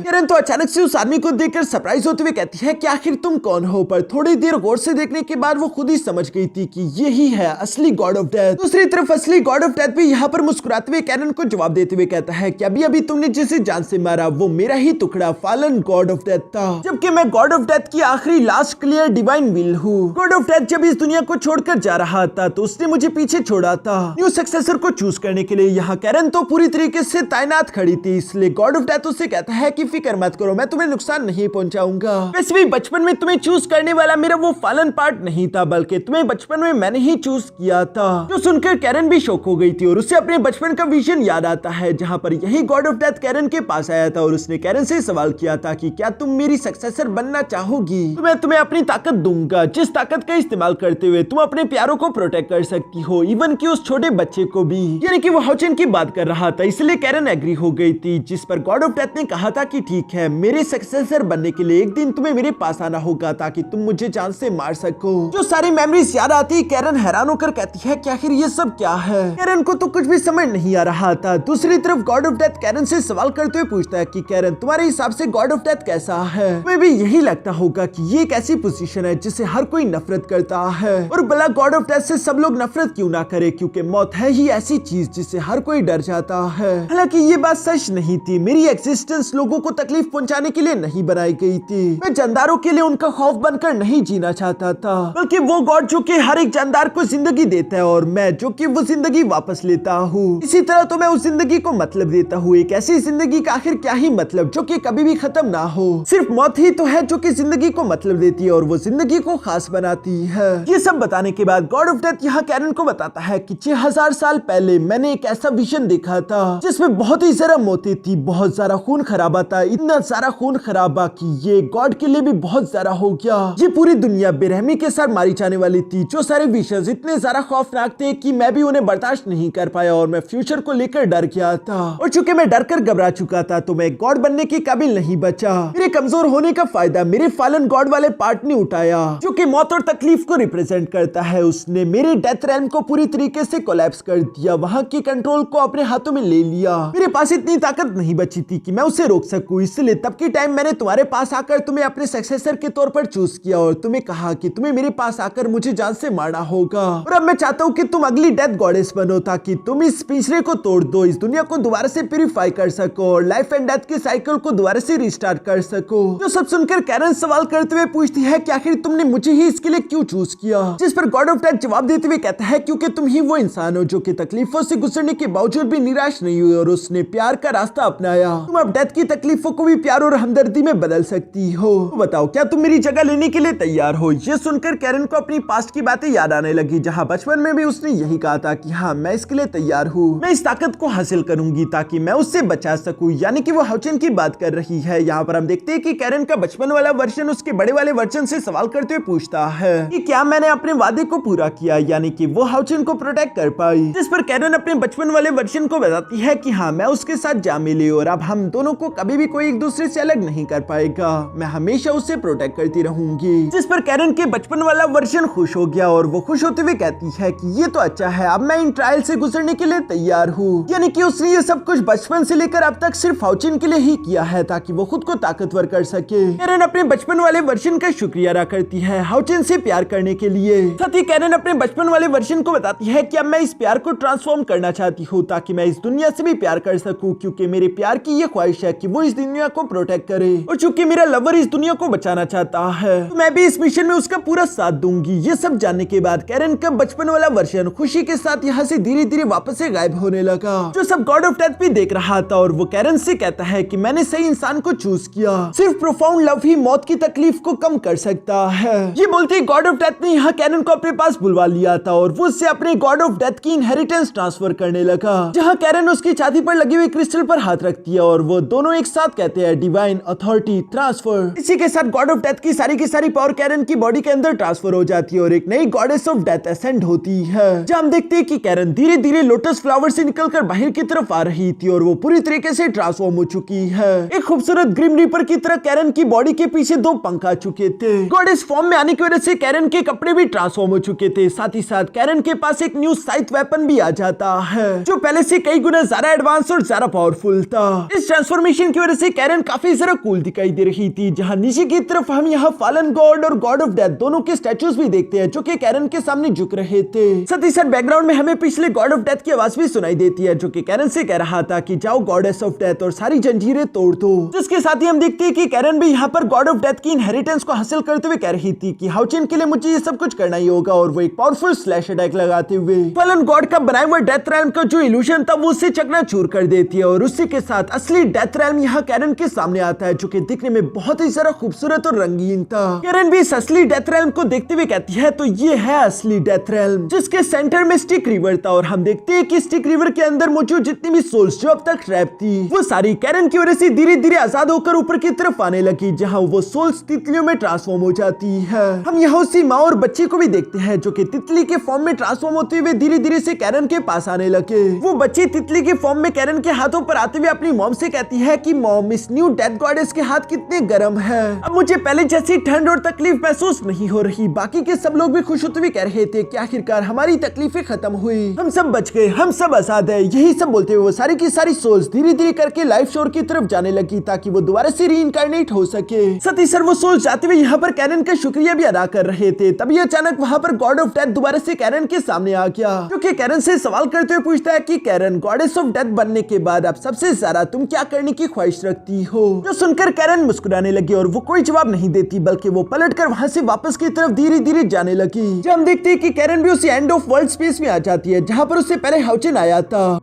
कैरन तो अचानक से उस आदमी को देखकर सरप्राइज होते हुए कहती है कि आखिर तुम कौन हो, पर थोड़ी देर गौर से देखने के बाद वो खुद ही समझ गई थी कि यही है असली गॉड ऑफ डेथ। दूसरी तरफ असली गॉड ऑफ डेथ भी यहाँ पर मुस्कुराते हुए कैरन को जवाब देते हुए कहता है कि अभी अभी तुमने जिसे जान से मारा वो मेरा ही टुकड़ा फॉलन गॉड ऑफ डेथ था, जबकि मैं गॉड ऑफ डेथ की आखिरी लास्ट क्लियर डिवाइन विल हूँ। गॉड ऑफ डेथ जब इस दुनिया को छोड़कर जा रहा था तो उसने मुझे पीछे छोड़ा था। न्यू सक्सेसर को चूज करने के लिए यहाँ कैरन तो पूरी तरीके से तैनात खड़ी थी, इसलिए गॉड ऑफ डेथ उससे कहता है कि फिक्र मत करो, मैं तुम्हें नुकसान नहीं पहुंचाऊंगा। वैसे भी बचपन में तुम्हें चूज करने वाला मेरा वो फॉलन पार्ट नहीं था, बल्कि तुम्हें बचपन में मैंने ही चूज किया था। जो सुनकर कैरन भी शॉक हो गई थी और उसे अपने बचपन का विजन याद आता है, जहाँ पर यही गॉड ऑफ डेथ कैरन के पास आया था और उसने कैरन से सवाल किया था कि क्या तुम मेरी सक्सेसर बनना चाहोगी, तो मैं तुम्हें अपनी ताकत दूंगा, जिस ताकत का इस्तेमाल करते हुए तुम अपने प्यारों को प्रोटेक्ट कर सकती हो, इवन कि उस छोटे बच्चे को भी। यानी कि वो हाउचेन की बात कर रहा था, इसलिए कैरन एग्री हो गई थी, जिस पर गॉड ऑफ डेथ ने कहा था कि ठीक है, मेरे सक्सेसर बनने के लिए एक दिन तुम्हें मेरे पास आना होगा ताकि तुम मुझे जान से मार सको। जो सारी मेमोरीज याद आती, कैरन हैरान होकर कहती है कि आखिर ये सब क्या है। कैरन को तो कुछ भी समझ नहीं आ रहा था। दूसरी तरफ गॉड ऑफ डेथ कैरन से सवाल करते हुए पूछता है कि कैरन, तुम्हारे हिसाब से गॉड ऑफ डेथ कैसा है? तुम्हें भी यही लगता होगा कि ये एक ऐसी पोजीशन है जिसे हर कोई नफरत करता है, और भला गॉड ऑफ डेथ से सब लोग नफरत क्यों ना करे, क्योंकि मौत है ही ऐसी चीज जिससे हर कोई डर जाता है। हालांकि ये बात सच नहीं थी, मेरी एग्जिस्टेंस लोगों को तकलीफ पहुंचाने के लिए नहीं बनाई गई थी। मैं जानदारों के लिए उनका खौफ बनकर नहीं जीना चाहता था, बल्कि वो गॉड जो कि हर एक जानदार को जिंदगी देता है और मैं जो कि वो जिंदगी वापस लेता हूँ। इसी तरह तो मैं उस जिंदगी को मतलब देता हूँ, एक ऐसी जिंदगी का आखिर क्या ही मतलब जो कि कभी भी खत्म ना हो। सिर्फ मौत ही तो है जो कि जिंदगी को मतलब देती है और वो जिंदगी को खास बनाती है। ये सब बताने के बाद गॉड ऑफ डेथ यहाँ कैरन को बताता है कि 6000 साल पहले मैंने एक ऐसा विजन देखा था जिसमें बहुत ही ज्यादा मौतें थी, बहुत सारा खून खराबा था, इतना सारा खून खराबा कि ये गॉड के लिए भी बहुत ज्यादा हो गया। ये पूरी दुनिया बेरहमी के साथ मारी जाने वाली थी। जो सारे विजन्स इतने ज्यादा खौफनाक थे कि मैं भी उन्हें बर्दाश्त नहीं कर पाया और मैं फ्यूचर को लेकर डर गया था, और चूंकि मैं डर कर घबरा चुका था तो मैं गॉड बनने के काबिल नहीं बचा। मेरे कमजोर होने का फायदा मेरे फॉलन गॉड वाले पार्ट ने उठाया, जो कि मौत और तकलीफ को रिप्रेजेंट करता है। उसने मेरे डेथ रैम को पूरी तरीके से कोलैप्स कर दिया, वहां की कंट्रोल को अपने हाथों में ले लिया। मेरे पास इतनी ताकत नहीं बची थी कि मैं उसे रोक सकूं, इसलिए तब के टाइम मैंने तुम्हारे पास आकर तुम्हें अपने सक्सेसर के तौर पर चूज किया और तुम्हें कहा कि तुम्हें मेरे पास आकर मुझे जान से मारना होगा, और अब मैं चाहता हूँ कि तुम अगली डेथ गॉडेस बनो ताकि तुम इस पिछड़े को तोड़ दो, इस दुनिया को दोबारा से प्यूरिफाई कर सको और लाइफ एंड डेथ के साइकिल को दोबारा से रिस्टार्ट कर सको। जो सब सुनकर कैरन सवाल करते हुए पूछती है कि आखिर तुमने मुझे ही इसके लिए क्यों चूज किया, जिस पर गॉड ऑफ डेथ जवाब देते हुए कहता है क्योंकि तुम ही वो इंसान हो जो कि तकलीफों से गुजरने के बावजूद भी निराश नहीं हुई और उसने प्यार का रास्ता अपनाया। तुम अब डेथ की तकलीफों को भी प्यार और हमदर्दी में बदल सकती हो। तो बताओ, क्या तुम मेरी जगह लेने के लिए तैयार हो? ये सुनकर कैरन को अपनी पास्ट की बातें याद आने लगी, जहाँ बचपन में भी उसने यही कहा था कि हाँ, मैं इसके लिए तैयार हूँ, मैं इस ताकत को हासिल करूंगी ताकि मैं उससे बचा सकूं। यानी कि वो हाउचेन की बात कर रही है। यहाँ पर हम देखते हैं कि कैरन का बचपन वाला वर्जन उसके बड़े वाले वर्जन से सवाल करते हुए पूछता है कि क्या मैंने अपने वादे को पूरा किया, यानी कि वो हाउचेन को प्रोटेक्ट कर पाई। जिस पर कैरन अपने बचपन वाले वर्जन को बताती है कि हाँ, मैं उसके साथ जा मिली और अब हम दोनों को कभी भी कोई एक दूसरे से अलग नहीं कर पाएगा, मैं हमेशा उसे प्रोटेक्ट करती रहूंगी। जिस पर कैरन के बचपन वाला वर्जन खुश हो गया और वो खुश होते हुए कहती है कि ये तो अच्छा है, अब मैं इन ट्रायल से गुजरने के लिए तैयार हूँ। यानी कि उसने ये सब कुछ बचपन से लेकर अब तक सिर्फ हाउचेन के लिए ही किया है ताकि वो खुद को ताकतवर कर सके। कैरन अपने बचपन वाले वर्जन का शुक्रिया अदा करती है हाउचेन से प्यार करने के लिए। साथ ही कैरन अपने बचपन वाले वर्जन को बताती है कि अब मैं इस प्यार को ट्रांसफॉर्म करना चाहती हूँ ताकि मैं इस दुनिया से भी प्यार कर सकूं, क्योंकि मेरे प्यार की ये ख्वाहिश है कि वो इस दुनिया को प्रोटेक्ट करे, और चूंकि मेरा लवर इस दुनिया को बचाना चाहता है तो मैं भी इस मिशन में उसका पूरा साथ दूंगी। ये सब जानने के बाद कैरन का बचपन वाला वर्जन खुशी के साथ यहाँ से धीरे धीरे वापस से गायब होने लगा। जो सब गॉड ऑफ डेथ भी देख रहा था और वो कैरन से कहता है कि मैंने सही इंसान को चूज किया, सिर्फ प्रोफाउंड लव ही मौत की तकलीफ को कम कर सकता है। ये बोलते ही गॉड ऑफ डेथ ने यहाँ कैरन को अपने पास बुलवा लिया था और वो उससे अपने गॉड ऑफ डेथ की इनहेरिटेंस ट्रांसफर करने लगा, जहाँ कैरन उसकी छाती पर लगी हुई क्रिस्टल पर हाथ रखती है और वो दोनों एक साथ कहते हैं डिवाइन अथॉरिटी ट्रांसफर। इसी के साथ गॉड ऑफ डेथ की सारी पावर कैरन की बॉडी के अंदर ट्रांसफर हो जाती है और एक नई गॉडेस ऑफ डेथ असेंड होती है, जहाँ हम देखते हैं कि कैरन धीरे धीरे लोटस फ्लावर से निकलकर बाहर की तरफ आ रही थी और वो पूरी तरीके से ट्रांसफॉर्म हो चुकी है। एक खूबसूरत ग्रिम रीपर की तरह कैरन की बॉडी के पीछे 2 पंख आ चुके थे। गॉडेस फॉर्म में आने की वजह से कैरन के कपड़े भी ट्रांसफॉर्म हो चुके थे। साथ ही साथ कैरन के पास एक न्यू साइथ वेपन भी आ जाता है जो पहले से कई गुना ज्यादा एडवांस और ज्यादा पावरफुल था। इस ट्रांसफॉर्मेशन की वजह वजह से कैरन काफी ज्यादा कूल दिखाई दे रही थी। जहाँ नीचे की तरफ हम यहाँ फॉलन गॉड और गॉड ऑफ डेथ दोनों के स्टैचूज भी देखते हैं जो कि कैरन के सामने झुक रहे थे। साथ ही साथ बैकग्राउंड में हमें पिछले गॉड ऑफ डेथ की आवाज भी सुनाई देती है जो कि कैरन से कह रहा था कि जाओ गॉडेस ऑफ डेथ और सारी जंजीरें तोड़ दो। जिसके साथ ही हम देखते हैं कि कैरन भी यहाँ पर गॉड ऑफ डेथ की इनहेरिटेंस को हासिल करते हुए कह रही थी कि हाउचेन के लिए मुझे ये सब कुछ करना ही होगा, और वो एक पावरफुल स्लैश अटैक लगाते हुए फॉलन गॉड का बनाया हुआ डेथ रैल्म का जो इल्यूजन था वो उसे चकनाचूर कर देती है। और उसी के साथ असली डेथ रैल्म यहाँ कैरन के सामने आता है जो कि दिखने में बहुत ही ज्यादा खूबसूरत और रंगीन था। कैरन भी इस असली डेथ रैल्म को देखते हुए कहती है तो ये है असली डेथ रैल्म, जिसके सेंटर में स्टिक रिवर था। और हम देखते हैं कि स्टिक रिवर के अंदर मौजूद जितनी भी सोल्स जो अब तक ट्रैप थी वो सारी कैरन की वजह से धीरे धीरे आजाद होकर ऊपर की तरफ आने लगी, जहाँ वो सोल्स तितलियों में ट्रांसफॉर्म हो जाती है। हम यहाँ उसी माँ और बच्ची को भी देखते हैं जो कि तितली के फॉर्म में ट्रांसफॉर्म होते हुए धीरे धीरे से कैरन के पास आने लगे। वो बच्ची तितली के फॉर्म में कैरन के हाथों पर आते हुए अपनी मॉम से कहती है कि मॉम इस न्यू डेथ गॉडेस के हाथ कितने गर्म है, अब मुझे पहले जैसी ठंड और तकलीफ महसूस नहीं हो रही। बाकी के सब लोग भी खुश होते हुए कह रहे थे कि आखिरकार हमारी तकलीफें खत्म हुई, हम सब बच गए, हम सब आजाद है। यही सब बोलते हुए वो सारी की सारी सोल्स धीरे धीरे करके लाइफ शोर की तरफ जाने लगी ताकि वो दोबारा से रीइंकार्नेट हो सके। साथ ही सर वो सोल्स जाते हुए यहाँ पर कैरन का शुक्रिया भी अदा कर रहे थे। तभी अचानक वहाँ पर गॉड ऑफ डेथ दोबारा से कैरन के सामने आ गया, जो कि कैरन से सवाल करते हुए पूछता है कि कैरन गॉडेस ऑफ डेथ बनने के बाद अब सबसे ज्यादा तुम क्या करने की ख्वाहिश रखती हो। जो सुनकर कैरन मुस्कुराने लगी और वो कोई जवाब नहीं देती बल्कि वो पलटकर वहाँ से वापस की तरफ धीरे धीरे जाने लगी। जब हम देखते हैं कि कैरन भी उसी एंड ऑफ वर्ल्ड स्पेस में आ जाती है जहाँ पर उससे पहले हाउचेन आया था,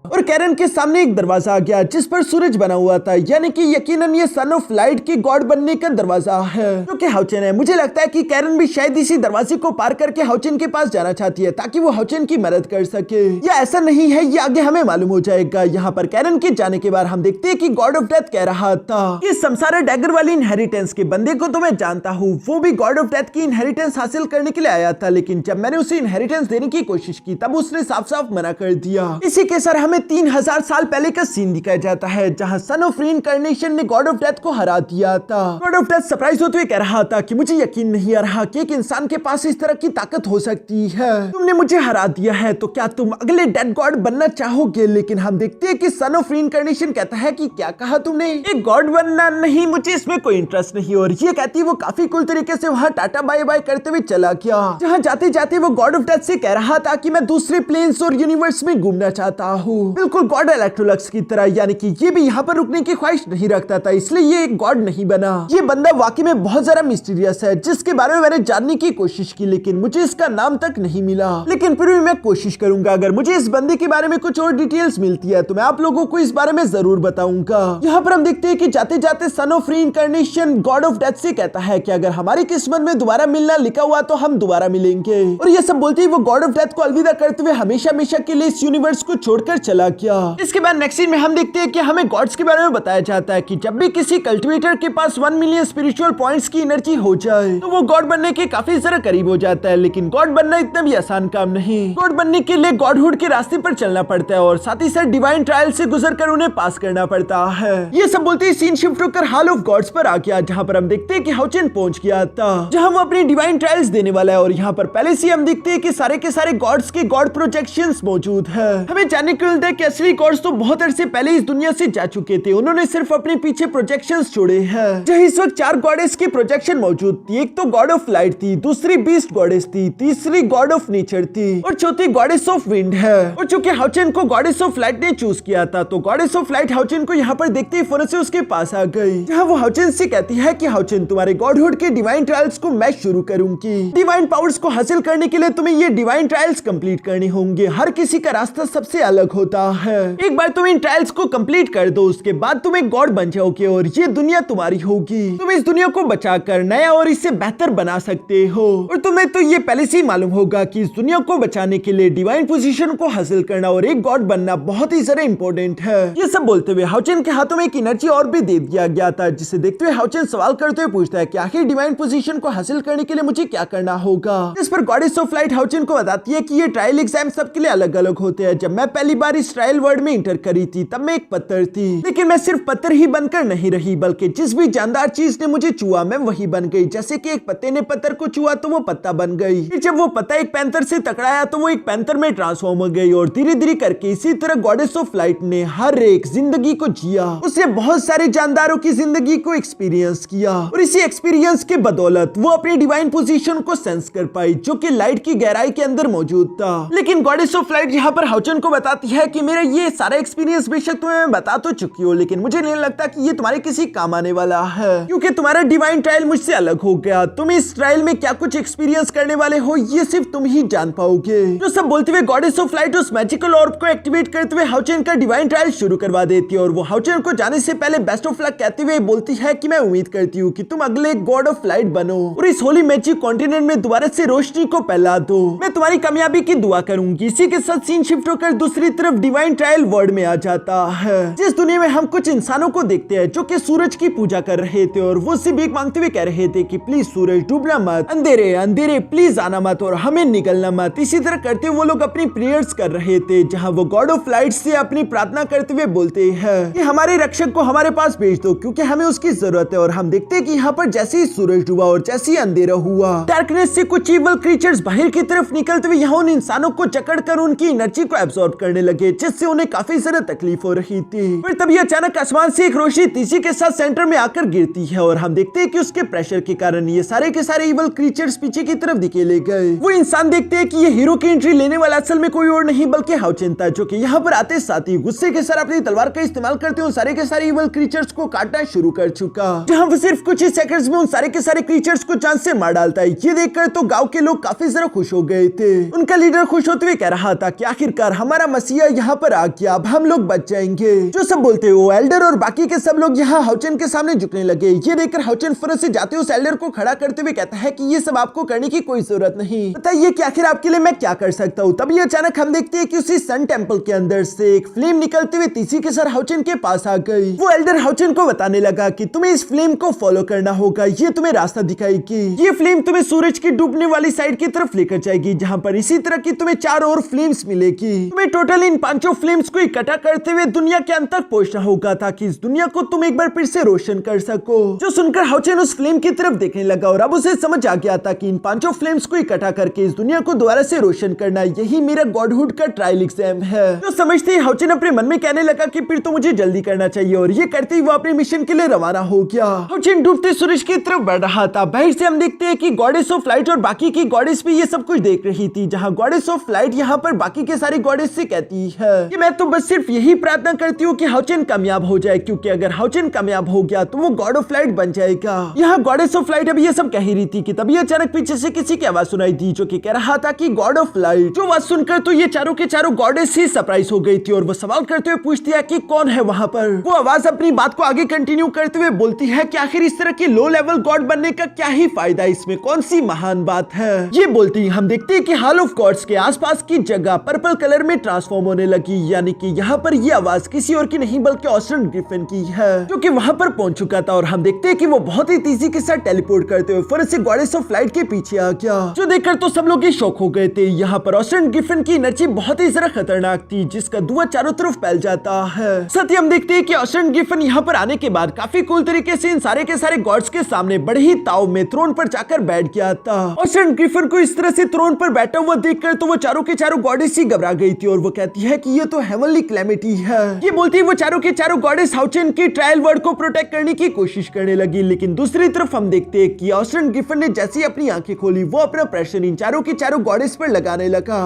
और कैरन के सामने एक दरवाजा आ गया जिस पर सूरज बना हुआ था, यानी कि यकीनन ये सन ऑफ लाइट की गॉड बनने का दरवाजा है जो कि हाउचेन है। मुझे लगता है कि कैरन भी शायद इसी दरवाजे को पार करके हाउचेन के पास जाना चाहती है ताकि वो हाउचेन की मदद कर सके, या ऐसा नहीं है ये आगे हमें मालूम हो जाएगा। यहाँ पर कैरन के जाने के बाद हम देखते हैं कि गॉड ऑफ डेथ कह रहा था कि समसारा डैगर वाली इनहेरिटेंस के बंदे को तो मैं जानता हूँ, वो भी गॉड ऑफ डेथ की इनहेरिटेंस हासिल करने के लिए आया था, लेकिन जब मैंने उसे इनहेरिटेंस देने की कोशिश की तब उसने साफ साफ मना कर दिया। इसी के साथ हमें 3000 साल पहले का सीन दिखाया जाता है जहां सन ऑफ रीइंकार्नेशन ने गॉड ऑफ डेथ को हरा दिया था। गॉड ऑफ डेथ सरप्राइज होते हुए कह रहा था कि मुझे यकीन नहीं आ रहा कि एक इंसान के पास इस तरह की ताकत हो सकती है, तुमने मुझे हरा दिया है तो क्या तुम अगले डेथ गॉड बनना चाहोगे। लेकिन हम देखते हैं कि सन ऑफ रीइंकार्नेशन कहता है कि क्या कहा तुमने, एक गॉड बनना? नहीं, मुझे इसमें कोई इंटरेस्ट नहीं। और ये कहती वो काफी कूल तरीके से वहां टाटा बाय बाय करते हुए चला गया, जहां जाते जाते वो गॉड ऑफ डेथ से कह रहा था कि मैं दूसरे प्लेन्स और यूनिवर्स में घूमना चाहता हूँ, बिल्कुल गॉड इलेक्ट्रोलक्स की तरह। यानी कि ये भी यहाँ पर रुकने की ख्वाहिश नहीं रखता था, इसलिए ये एक गॉड नहीं बना। ये बंदा वाकई में बहुत ज्यादा मिस्टीरियस है जिसके बारे में मैंने जानने की कोशिश की, लेकिन मुझे इसका नाम तक नहीं मिला। लेकिन फिर भी मैं कोशिश करूंगा, अगर मुझे इस बंदे के बारे में कुछ और डिटेल्स मिलती है तो मैं आप लोगों को इस बारे में जरूर बताऊंगा। यहाँ पर हम देखते हैं कि जाते जाते son of reincarnation God of death से कहता है कि अगर हमारी किस्मत में दोबारा मिलना लिखा हुआ तो हम दोबारा मिलेंगे। और ये सब बोलते ही वो गॉड ऑफ डेथ को अलविदा करते हुए हमेशा हमेशा के लिए इस यूनिवर्स को छोड़कर चला गया। इसके बाद नेक्स्ट सीन में हम देखते हैं कि हमें गॉड्स के बारे में बताया जाता है कि जब भी किसी कल्टिवेटर के पास 1 मिलियन स्पिरिचुअल पॉइंट्स की एनर्जी हो जाए तो वो गॉड बनने के काफी ज्यादा करीब हो जाता है। लेकिन गॉड बनना इतना भी आसान काम नहीं, गॉड बनने के लिए गॉडहुड के रास्ते पर चलना पड़ता है और साथ ही साथ डिवाइन ट्रायल से गुजरकर उन्हें पास करना पड़ता है। ये सब बोलते ही सीन शिफ्ट होकर हॉल ऑफ गॉड्स पर आ गया, जहाँ पर हम देखते हैं कि हाउचेन पहुंच गया था जहाँ वो अपनी डिवाइन ट्रायल्स देने वाला है। और यहाँ पर पहले से हम देखते हैं कि सारे के सारे गॉड्स के गॉड प्रोजेक्शंस मौजूद है। हमें जानने को मिलता है कि असली गॉड्स तो बहुत अरसे पहले इस दुनिया से जा चुके थे, उन्होंने सिर्फ अपने पीछे प्रोजेक्शंस छोड़े हैं। जहाँ इस वक्त 4 गॉडेस की प्रोजेक्शन मौजूद थी, एक तो गॉड ऑफ लाइट थी, दूसरी बीस्ट गॉडेस थी, तीसरी गॉड ऑफ नेचर थी और चौथी गॉडेस ऑफ विंड है। और चूंकि हाउचेन को गॉडेस ऑफ लाइट ने चूज किया था तो गॉडेस ऑफ लाइट हाउचेन को यहाँ पर देखते ही फौरन से उसके पास आ गई, जहाँ वो हाउचेन से कहती है कि हाउचेन तुम्हारे गॉडहुड के डिवाइन ट्रायल्स को मैं शुरू करूंगी। डिवाइन पावर्स को हासिल करने के लिए तुम्हें ये डिवाइन ट्रायल्स कंप्लीट करने होंगे। हर किसी का रास्ता सबसे अलग होता है, एक बार तुम इन ट्रायल्स को कंप्लीट कर दो उसके बाद तुम एक गॉड बन जाओगे और ये दुनिया तुम्हारी होगी। तुम इस दुनिया को बचाकर नया और इससे बेहतर बना सकते हो। और तुम्हें तो ये पहले से ही मालूम होगा कि इस दुनिया को बचाने के लिए डिवाइन पोजीशन को हासिल करना और एक गॉड बनना बहुत ही ज्यादा इंपॉर्टेंट है। ये सब बोलते हुए हाउचेन के हाथों में एक एनर्जी और भी दे दिया गया था, जिसे देखते हुए हाउचेन सवाल करते हुए पूछता है कि आखिर डिवाइन पोजीशन को हासिल करने के लिए मुझे क्या करना होगा। इस पर गॉडेस ऑफ लाइट हाउचेन को बताती है कि ये ट्रायल एग्जाम सबके लिए अलग अलग होते हैं। जब मैं पहली बार इस इस ट्रायल वर्ल्ड में इंटर करी थी तब मैं एक पत्थर थी, लेकिन मैं सिर्फ पत्थर ही बनकर नहीं रही बल्कि जिस भी जानदार चीज ने मुझे छुआ मैं वही बन गई। जैसे कि एक पत्ते ने पत्थर को छुआ तो वो पत्ता बन गई, फिर जब वो पत्ता एक पैंथर से टकराया तो वो एक पैंथर में ट्रांसफॉर्म हो गई और धीरे धीरे करके इसी तरह गॉडेस ऑफ लाइट ने हर एक जिंदगी को जिया। उसने बहुत सारे जानदारों की जिंदगी को एक्सपीरियंस किया और इसी एक्सपीरियंस के बदौलत वो अपनी डिवाइन पोजीशन को सेंस कर पाई जो कि लाइट की गहराई के अंदर मौजूद था। लेकिन गॉडेस ऑफ लाइट यहाँ पर हाउचन को बताती है कि मेरा ये सारा एक्सपीरियंस बेशक तुम्हें मैं बता तो चुकी हूँ, लेकिन मुझे नहीं लगता कि ये तुम्हारे किसी काम आने वाला है क्योंकि तुम्हारा डिवाइन ट्रायल मुझसे अलग हो गया। तुम इस ट्रायल में क्या कुछ एक्सपीरियंस करने वाले हो ये सिर्फ तुम ही जान पाओगे। जो सब बोलते हुए गॉडेस ऑफ लाइट उस मैजिकल ऑर्ब को एक्टिवेट करते हुए हाउचन का डिवाइन ट्रायल शुरू करवा देती है और वो हाउचन को जाने से पहले बेस्ट ऑफ लक कहते हुए बोलती है कि मैं उम्मीद करती हूँ कि तुम अगले गॉड ऑफ लाइट बनो और इस होली मैजिक कॉन्टिनेंट में दोबारा से रोशनी को फैला दो। मैं तुम्हारी कामयाबी की दुआ करूंगी। इसी के साथ सीन शिफ्ट होकर दूसरी तरफ डिवाइन ट्रायल वर्ल्ड में आ जाता है, जिस दुनिया में हम कुछ इंसानों को देखते हैं जो कि सूरज की पूजा कर रहे थे और वो उससे भीख मांगते हुए कह रहे थे कि प्लीज सूरज डूबना मत, अंधेरे अंधेरे प्लीज आना मत और हमें निकलना मत। इसी तरह करते हुए वो लोग अपनी प्रेयर्स कर रहे थे जहाँ वो गॉड ऑफ लाइट से अपनी प्रार्थना करते हुए बोलते हैं कि हमारे रक्षक को हमारे पास भेज दो क्योंकि हमें उसकी जरूरत है। और हम देखते हैं कि यहाँ पर जैसे ही सूरज डूबा और जैसे ही अंधेरा हुआ डार्कनेस से कुछ इवल क्रीचर्स बाहर की तरफ निकलते हुए यहाँ उन इंसानों को जकड़कर उनकी एनर्जी को एब्सॉर्ब करने लगे जिससे उन्हें काफी ज्यादा तकलीफ हो रही थी। फिर तभी अचानक आसमान से एक रोशनी तेजी के साथ सेंटर में आकर गिरती है और हम देखते हैं कि उसके प्रेशर के कारण ये सारे के सारे इवल क्रीचर्स पीछे की तरफ धकेले गए। वो इंसान देखते हैं कि ये हीरो की एंट्री लेने वाला असल में कोई और नहीं बल्कि हाउचन था जो कि यहाँ पर आते साथ ही गुस्से के साथ अपनी तलवार का इस्तेमाल करते हुए सारे के सारे इवल क्रीचर्स को काटना शुरू कर चुका, जहाँ वो सिर्फ कुछ ही सेकंड्स में उन सारे के सारे क्रीचर्स को जान से मार डालता है। ये देखकर तो गांव के लोग काफी ज्यादा खुश हो गए थे। उनका लीडर खुश होते हुए कह रहा था कि आखिरकार हमारा मसीहा यहाँ पर आ गया, अब हम लोग बच जाएंगे। जो सब बोलते वो एल्डर और बाकी के सब लोग यहाँ हाउचन के सामने झुकने लगे। ये देखकर हाउचन फौरन से जाते उस एल्डर को खड़ा करते हुए कहता है कि ये सब आपको करने की कोई जरूरत नहीं, बताइए कि आखिर आपके लिए मैं क्या कर सकता हूँ। तभी अचानक हम देखते हैं कि उसी सन टेम्पल के अंदर से एक फ्लेम निकलते हुए तीसी के साथ हाउचन के पास आ गई। वो एल्डर हाउचन को बताने लगा कि तुम्हें इस फ्लेम को फॉलो करना होगा, ये तुम्हें रास्ता दिखाएगी। ये फ्लेम तुम्हें सूरज की डूबने वाली साइड की तरफ लेकर जाएगी जहाँ पर इसी तरह की तुम्हें 4 और फ्लेम्स मिलेगी। तुम्हें टोटल इन 5 फ्लेम्स को इकट्ठा करते हुए दुनिया के अंत तक पहुंचना होगा ताकि इस दुनिया को तुम एक बार फिर से रोशन कर सको। जो सुनकर हाउचन उस फ्लेम की तरफ देखने लगा और अब उसे समझ आ गया था कि इन 5 फ्लेम्स को इकट्ठा करके इस दुनिया को दोबारा से रोशन करना यही मेरा गॉडहुड का ट्रायल एग्जाम है। जो समझते ही हाउचन अपने मन में कहने लगा कि फिर तो मुझे जल्दी करना चाहिए और ये करते ही वो अपने मिशन के लिए रवाना हो गया। हाउचन डूबते सूरज की तरफ बढ़ रहा था। बाहर से हम देखते हैं कि गॉडेस ऑफ लाइट और बाकी की गॉडेस भी ये सब कुछ देख रही थी, जहाँ गॉडेस ऑफ लाइट यहाँ पर बाकी के सारे गॉडेस से कहती है कि मैं तो बस सिर्फ यही प्रार्थना करती हूँ कि हाउचन कामयाब हो जाए क्योंकि अगर हाउचन कामयाब हो गया तो वो गॉड ऑफ लाइट बन जाएगा। यहाँ गॉडेस ऑफ लाइट अभी ये सब कह ही रही थी कि तभी अचानक पीछे से किसी की आवाज सुनाई दी जो कि कह रहा था कि गॉड ऑफ लाइट। जो आवाज सुनकर तो ये चारों के चारों गॉडेस ही सरप्राइज हो गई थी और वो सवाल करते हुए पूछती है कि कौन है वहाँ पर। वो आवाज अपनी बात को आगे कंटिन्यू करते हुए बोलती है कि आखिर इस तरह की लो लेवल गॉड बनने का क्या ही फायदा, इसमें कौन सी महान बात है। ये बोलती ही हम देखते हैं कि हॉल ऑफ गॉड्स के आसपास की जगह पर्पल कलर में ट्रांसफॉर्म होने लगी, यानी कि यहाँ पर ये आवाज किसी और की नहीं बल्कि ऑस्टन ग्रिफिन की है जो कि वहाँ पर पहुंच चुका था। और हम देखते हैं कि वो बहुत ही तेजी के साथ टेलीपोर्ट करते हुए फौरन से गॉडेस ऑफ लाइट के पीछे आ गया। जो देखकर तो सब लोग शॉक हो गए थे। यहाँ पर ऑस्टन ग्रिफिन की एनर्जी बहुत ही ज्यादा खतरनाक थी जिसका धुआं चारों तरफ फैल जाता है। साथ ही हम देखते हैं कि ऑस्टन ग्रिफिन यहाँ पर आने के बाद काफी कूल तरीके से इन सारे के सारे गॉड्स के सामने बड़े ही ताव में थ्रोन पर जाकर बैठ गया था। ऑस्टन ग्रिफिन को इस तरह से थ्रोन पर बैठा हुआ देखकर तो वो चारों के चारों गॉडेस ही घबरा गई थी और वो कहती है कि ये तो हेवनली क्लैमिटी है। ये बोलती है वो चारों के चारों गॉडेस हाउचन की ट्रायल वर्ल्ड को प्रोटेक्ट करने की कोशिश करने लगी। लेकिन दूसरी तरफ हम देखते हैं कि ऑस्टन ग्रिफिन ने जैसे ही अपनी आंखें खोली वो अपना प्रेशर इन चारों के चारों गॉडेस पर लगाने लगा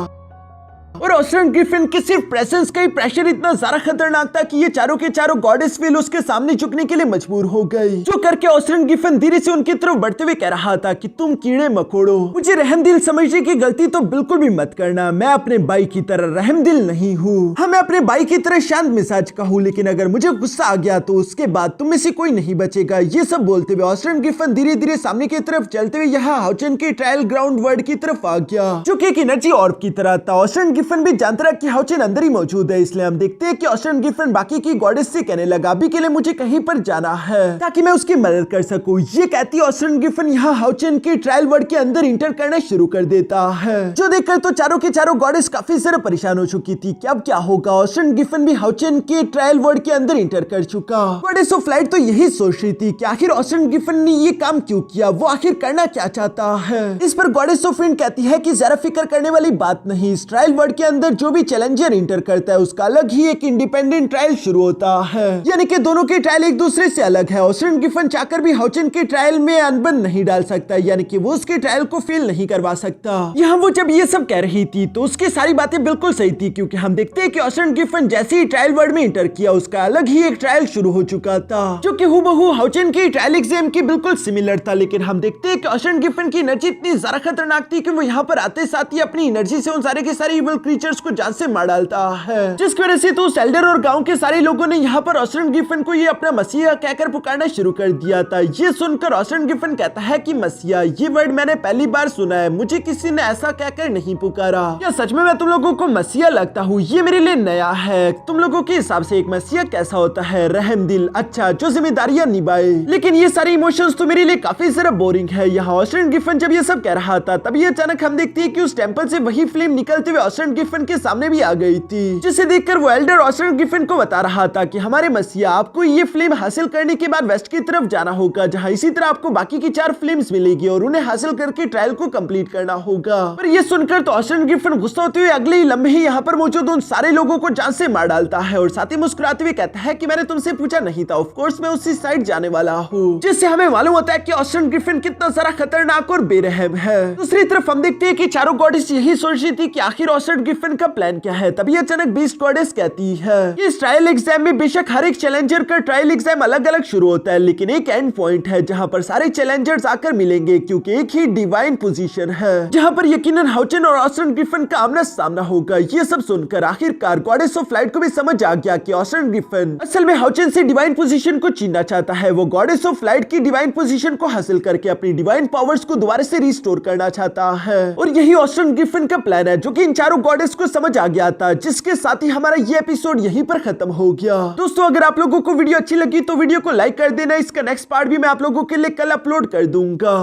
और ऑस्टन ग्रिफिन के सिर्फ प्रेजेंस का ही प्रेशर इतना ज्यादा खतरनाक था कि ये चारों के चारों गॉडेस विल उसके सामने झुकने के लिए मजबूर हो गई। जो करके ऑस्टन ग्रिफिन धीरे से उनकी तरफ बढ़ते हुए कह रहा था कि तुम कीड़े मकोड़ो, मुझे रहमदिल समझने की गलती तो बिल्कुल भी मत करना। मैं अपने भाई की तरह रहमदिल नहीं हूँ। हाँ, मैं अपने भाई की तरह शांत मिजाज का हूँ, लेकिन अगर मुझे गुस्सा आ गया तो उसके बाद तुम में से कोई नहीं बचेगा। ये सब बोलते हुए ऑस्टन ग्रिफिन धीरे धीरे सामने की तरफ चलते हुए यहाँ हाउचन के ट्रायल ग्राउंड वर्ल्ड की तरफ आ गया जो कि एक एनर्जी ऑर्ब की तरह था। ऑस्टन गिफन भी जानता रहा कि हाउचेन अंदर ही मौजूद है, इसलिए हम देखते हैं कि ऑस्टिन गिफन बाकी की गॉडेस से कहने लगा अभी के लिए मुझे कहीं पर जाना है ताकि मैं उसकी मदद कर सकूं। ये कहती ऑस्टिन गिफन यहाँ हाउचेन के ट्रायल वर्ल्ड के अंदर इंटर करना शुरू कर देता है, जो देखकर तो चारों के चारों गॉडेस काफी ज्यादा परेशान हो चुकी थी कि अब क्या होगा। ऑस्टिन गिफन भी हाउचेन के ट्रायल वर्ल्ड के अंदर इंटर कर चुका। गॉडेस ऑफ लाइट तो यही सोच रही थी कि आखिर ऑस्टिन गिफन ने ये काम क्यों किया, वो आखिर करना क्या चाहता है। इस पर गॉडेस ऑफ विंड कहती है कि जरा फिक्र करने वाली बात नहीं, इस ट्रायल वर्ल्ड के अंदर जो भी चैलेंजर इंटर करता है उसका अलग ही एक इंडिपेंडेंट ट्रायल शुरू होता है, यानी कि दोनों के ट्रायल एक दूसरे से अलग है। ऑस्टिन गिफन चाहकर भी हाउचेन के ट्रायल में अनबन नहीं डाल सकता, यानी कि वो उसके ट्रायल को फेल नहीं करवा सकता। यहाँ वो जब ये सब कह रही थी तो उसकी सारी बातें बिल्कुल सही थी, क्योंकि हम देखते हैं कि ऑस्टिन गिफन जैसे ही ट्रायल वर्ल्ड में इंटर किया उसका अलग ही एक ट्रायल शुरू हो चुका था, जो कि हूबहू हाउचेन की ट्रायल एग्जाम की बिल्कुल सिमिलर था। लेकिन हम देखते हैं कि ऑस्टिन गिफन की एनर्जी इतनी ज्यादा खतरनाक थी कि वो यहाँ पर आते साथ ही अपनी एनर्जी से उन सारे के सारे इविल क्रीचर्स को जान से मार डालता है, जिसकी वजह से तो उस एल्डर और गांव के सारे लोगों ने यहाँ पर ऑस्टिन गिफन को ये अपना मसीहा कहकर पुकारना शुरू कर दिया था। ये सुनकर ऑस्टिन गिफन कहता है कि मसीहा, ये वर्ड मैंने पहली बार सुना है, मुझे किसी ने ऐसा कहकर नहीं पुकारा। क्या सच में मैं तुम लोगों को मसीहा लगता हूँ? ये मेरे लिए नया है। तुम लोगों के हिसाब से एक मसीहा कैसा होता है? रहम दिल, अच्छा, जो जिम्मेदारियां निभाए। लेकिन ये सारे इमोशंस तो मेरे लिए काफी ज्यादा बोरिंग है। यहाँ ऑस्टिन गिफन जब ये सब कह रहा था तभी अचानक हम देखते हैं कि उस टेंपल से वही फ्लेम निकलते हुए ऑस्टिन गिफन के सामने भी आ गई थी, जिसे देखकर वो एल्डर ऑस्टिन गिफन को बता रहा था कि हमारे मसीहा, आपको ये फ्लेम हासिल करने के बाद वेस्ट की तरफ जाना होगा, जहाँ इसी तरह आपको बाकी की 4 फ्लेम्स मिलेगी और उन्हें हासिल करके ट्रायल को कंप्लीट करना होगा। पर ये सुनकर तो ऑस्टिन गिफन गुस्सा होते हुए अगले ही लम्हे ही यहाँ पर मौजूद उन सारे लोगों को जान से मार डालता है और साथ ही मुस्कुराते हुए कहता है कि मैंने तुमसे पूछा नहीं था, ऑफ कोर्स मैं उसी साइड जाने वाला हूँ। जिससे हमें मालूम होता है कि ऑस्टिन गिफन कितना सारा खतरनाक और बेरहम है। दूसरी तरफ हम देखते हैं कि चारों गॉडेस यही सोच रही थी कि आखिर ऑस्टिन गिफन का प्लान क्या है। तभी अचानक बीस्ट गॉडेस कहती है कि इस ट्रायल एग्जाम में बेशक हर एक चैलेंजर का ट्रायल एग्जाम अलग अलग शुरू होता है, लेकिन एक एंड पॉइंट है जहाँ पर सारे चैलेंजर्स आकर मिलेंगे, क्योंकि एक ही डिवाइन पोजीशन है जहाँ पर यकीनन हाउचेन और ऑस्टिन गिफन का आमना सामना होगा। ये सब सुनकर आखिरकार गॉडेस ऑफ लाइट को भी समझ आ गया कि ऑस्टिन गिफन असल में हाउचेन से डिवाइन पोजीशन को छीनना चाहता है। वो गॉडेस ऑफ लाइट की डिवाइन पोजीशन को हासिल करके अपनी डिवाइन पावर्स को दोबारा से रिस्टोर करना चाहता है, और यही ऑस्टिन गिफन का प्लान है, जो कि इन चारों गॉडेस को समझ आ गया था। जिसके साथ ही हमारा ये एपिसोड यहीं पर खत्म हो गया। दोस्तों, अगर आप लोगों को वीडियो अच्छी लगी तो वीडियो को लाइक कर देना। इसका नेक्स्ट पार्ट भी मैं आप लोगों के लिए कल अपलोड कर दूंगा।